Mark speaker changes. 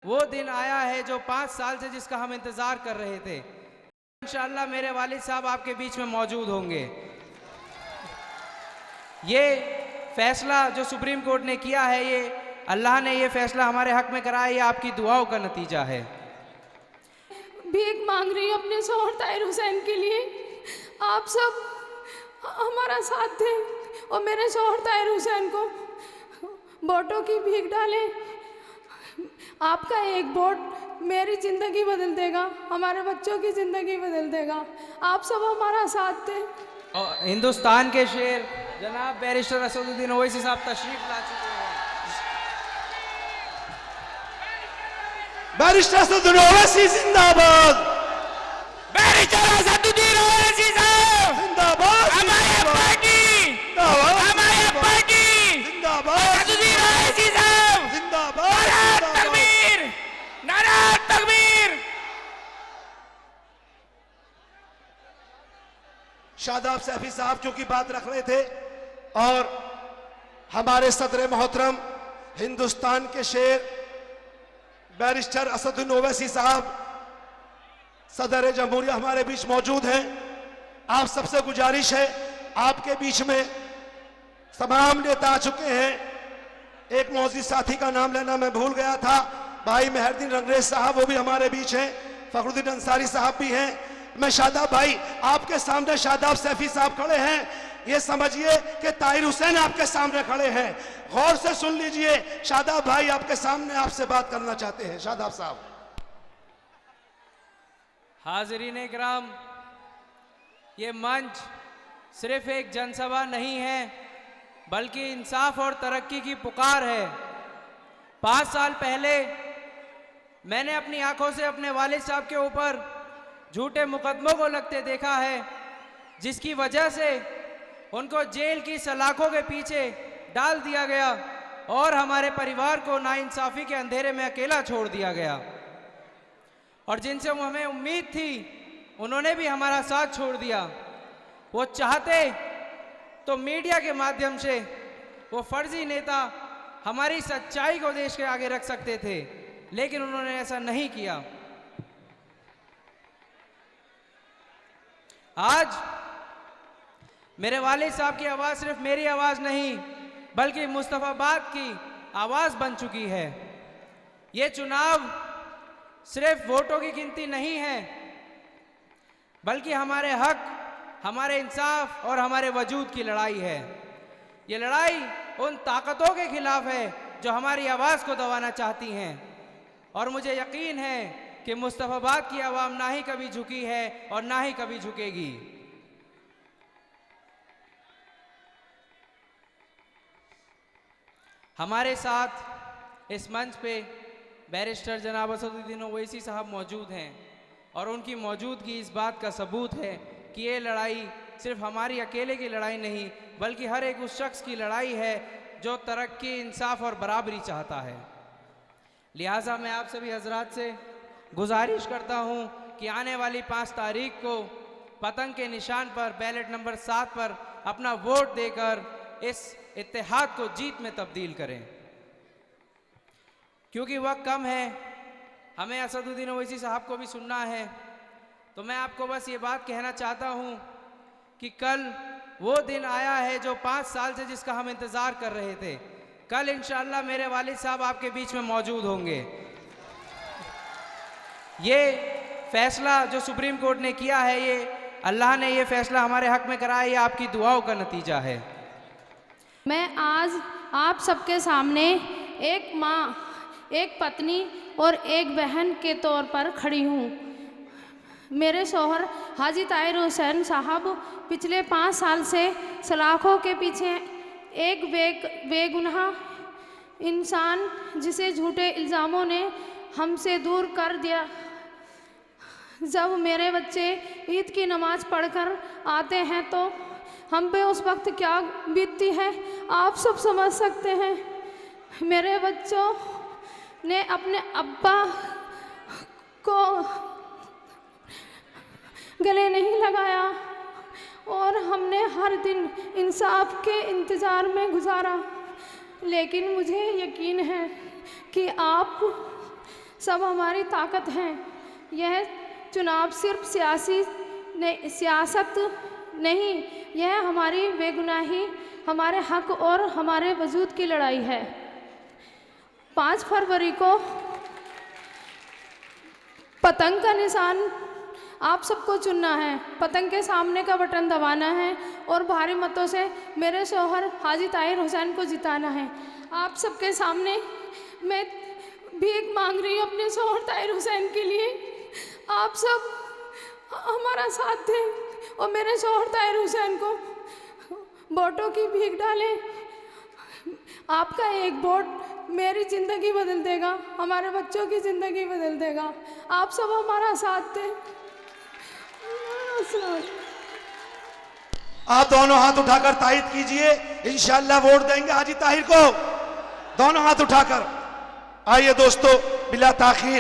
Speaker 1: वो दिन आया है जो 5 साल से जिसका हम इंतज़ार कर रहे थे। इंशाअल्लाह मेरे वालिद साहब आपके बीच में मौजूद होंगे। ये फैसला जो सुप्रीम कोर्ट ने किया है, ये अल्लाह ने ये फैसला हमारे हक में कराया, ये आपकी दुआओं का नतीजा है।
Speaker 2: भीख मांग रही हूँ अपने शौहर ताहिर हुसैन के लिए। आप सब हमारा साथ दें और मेरे शौहर ताहिर हुसैन को वोटों की भीख डालें। आपका एक वोट मेरी ज़िंदगी बदल देगा, हमारे बच्चों की ज़िंदगी बदल देगा। आप सब हमारा साथ दें।
Speaker 1: और हिंदुस्तान के शेर जनाब बैरिस्टर असदुद्दीन ओवैसी साहब तशरीफ ला चुके हैं।
Speaker 3: बैरिस्टर असदुद्दीन ओवैसी जिंदाबाद।
Speaker 4: बैरिस्टर असदुद्दीन ओवैसी साहब
Speaker 3: जिंदाबाद।
Speaker 4: हमारे पार्टी
Speaker 3: जिंदाबाद।
Speaker 4: असदुद्दीन ओवैसी साहब
Speaker 3: जिंदाबाद।
Speaker 4: तकबीर, नारा तकबीर।
Speaker 3: शादाब सैफी साहब चूंकि बात रख रहे थे और हमारे सदर मोहतरम हिंदुस्तान के शेर बैरिस्टर असदुद्दीन ओवैसी साहब सदर जमहूरिया हमारे बीच मौजूद हैं। आप सबसे गुजारिश है, आपके बीच में तमाम नेता आ चुके हैं। एक मौजूद साथी का नाम लेना मैं भूल गया था, भाई मेहरदीन रंगरेज साहब, वो भी हमारे बीच हैं। फखरुद्दीन अंसारी साहब भी हैं। मैं शादाब भाई, आपके सामने शादाब सैफी साहब खड़े हैं। ये समझिए कि ताहिर हुसैन आपके सामने खड़े हैं। गौर से सुन लीजिए, शादाब भाई आपके सामने आपसे बात करना चाहते हैं। शादाब साहब।
Speaker 1: हाज़रीन इकराम, ये मंच सिर्फ एक जनसभा नहीं है बल्कि इंसाफ और तरक्की की पुकार है। 5 साल पहले मैंने अपनी आंखों से अपने वालिद साहब के ऊपर झूठे मुकदमों को लगते देखा है, जिसकी वजह से उनको जेल की सलाखों के पीछे डाल दिया गया और हमारे परिवार को नाइंसाफ़ी के अंधेरे में अकेला छोड़ दिया गया। और जिनसे हमें उम्मीद थी उन्होंने भी हमारा साथ छोड़ दिया। वो चाहते तो मीडिया के माध्यम से वो फर्जी नेता हमारी सच्चाई को देश के आगे रख सकते थे, लेकिन उन्होंने ऐसा नहीं किया। आज मेरे वालिद साहब की आवाज़ सिर्फ मेरी आवाज़ नहीं बल्कि मुस्तफाबाद की आवाज़ बन चुकी है। ये चुनाव सिर्फ वोटों की गिनती नहीं है बल्कि हमारे हक, हमारे इंसाफ और हमारे वजूद की लड़ाई है। ये लड़ाई उन ताकतों के खिलाफ है जो हमारी आवाज़ को दबाना चाहती हैं। और मुझे यकीन है कि मुस्तफाबाद की आवाम ना ही कभी झुकी है और ना ही कभी झुकेगी। हमारे साथ इस मंच पे बैरिस्टर जनाब असदुद्दीन ओवैसी साहब मौजूद हैं और उनकी मौजूदगी इस बात का सबूत है कि ये लड़ाई सिर्फ हमारी अकेले की लड़ाई नहीं बल्कि हर एक उस शख्स की लड़ाई है जो तरक्की, इंसाफ और बराबरी चाहता है। लिहाजा मैं आप सभी हजरात से गुजारिश करता हूँ कि आने वाली 5 तारीख को पतंग के निशान पर बैलेट नंबर 7 पर अपना वोट देकर इस इत्तेहाद को जीत में तब्दील करें, क्योंकि वक्त कम है, हमें असदुद्दीन ओवैसी साहब को भी सुनना है। तो मैं आपको बस ये बात कहना चाहता हूँ कि कल वो दिन आया है जो 5 साल से जिसका हम इंतज़ार कर रहे थे। कल इंशाअल्लाह मेरे वालिद साहब आपके बीच में मौजूद होंगे। ये फैसला जो सुप्रीम कोर्ट ने किया है, ये अल्लाह ने ये फैसला हमारे हक में कराया, ये आपकी दुआओं का नतीजा है।
Speaker 2: मैं आज आप सबके सामने एक माँ, एक पत्नी और एक बहन के तौर पर खड़ी हूँ। मेरे शौहर हाजी ताहिर हुसैन साहब पिछले 5 साल से सलाखों के पीछे एक बेगुनाह इंसान, जिसे झूठे इल्ज़ामों ने हमसे दूर कर दिया। जब मेरे बच्चे ईद की नमाज़ पढ़कर आते हैं तो हम पे उस वक्त क्या बीतती है आप सब समझ सकते हैं। मेरे बच्चों ने अपने अब्बा को गले नहीं लगाया और हमने हर दिन इंसाफ के इंतज़ार में गुजारा। लेकिन मुझे यकीन है कि आप सब हमारी ताकत हैं। यह चुनाव सिर्फ सियासत नहीं, यह हमारी बेगुनाही, हमारे हक और हमारे वजूद की लड़ाई है। 5 फरवरी को पतंग का निशान आप सबको चुनना है, पतंग के सामने का बटन दबाना है और भारी मतों से मेरे शौहर हाजी ताहिर हुसैन को जिताना है। आप सबके सामने मैं भीख मांग रही हूँ अपने शौहर ताहिर हुसैन के लिए। आप सब हमारा साथ दें और मेरे शौहर ताहिर हुसैन को वोटों की भीख डालें। आपका एक वोट मेरी ज़िंदगी बदल देगा, हमारे बच्चों की ज़िंदगी बदल देगा। आप सब हमारा साथ दें।
Speaker 3: आप दोनों हाथ उठाकर तायद कीजिए, इंशाअल्लाह वोट देंगे हाजी ताहिर को। दोनों हाथ उठाकर आइए दोस्तों, बिला ताखीर।